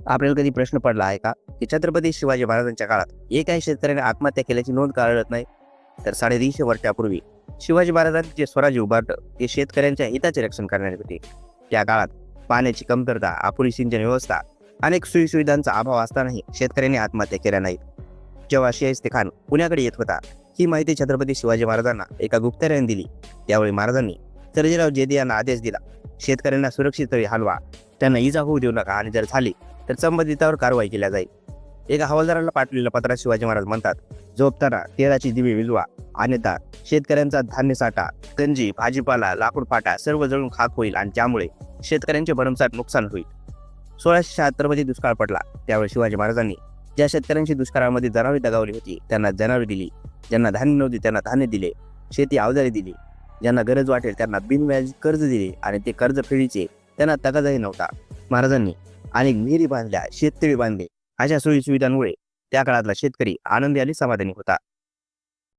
आपल्याला कधी प्रश्न पडला आहे का की छत्रपती शिवाजी महाराजांच्या काळात एकाही शेतकऱ्याने आत्महत्या केल्याची नोंद का आढळत नाही? तर 350 वर्षापूर्वी शिवाजी महाराजांनी जे स्वराज्य उभारलं ते शेतकऱ्यांच्या हिताचे रक्षण करण्यासाठी होते. त्या काळात पाण्याची कमतरता, अपुरी सिंचन व्यवस्था, अनेक सोयीसुविधांचा अभाव असतानाही शेतकऱ्यांनी आत्महत्या केल्या नाहीत. जेव्हा शाहिस्ते खान पुण्याकडे येत होता, ही माहिती छत्रपती शिवाजी महाराजांना एका गुप्तचराने दिली. त्यावेळी महाराजांनी सर्जेराव जेदी यांना आदेश दिला, शेतकऱ्यांना सुरक्षित स्थळी हलवा, त्यांना इजा होऊ देऊ नका आणि जर झाली तर संबंधितावर कारवाई केल्या जाईल. एका हवालदाराला पाठवलेल्या पत्रात शिवाजी महाराज म्हणतात, झोपताना तेलाची दिवे विझवा, अन्यथा शेतकऱ्यांचा धान्य साठा, गंजी, भाजीपाला, लाकूड फाटा सर्व जळून खाक होईल आणि त्यामुळे शेतकऱ्यांचे भरमसाठ नुकसान होईल. 1676 मध्ये दुष्काळ पडला. त्यावेळी शिवाजी महाराजांनी ज्या शेतकऱ्यांची दुष्काळामध्ये जनावरे दगावली होती त्यांना जनावरे दिली, ज्यांना धान्य नव्हते त्यांना धान्य दिले, शेती अवजारे दिली, ज्यांना गरज वाटेल त्यांना बिनव्याजी कर्ज दिले आणि ते कर्ज फेडीचे त्यांना तगादाही नव्हता. महाराजांनी अनेक विहिरी बांधल्या, शेततळी बांधले. अशा सोयी सुविधांमुळे त्या काळातला शेतकरी आनंदी आणि समाधानी होता.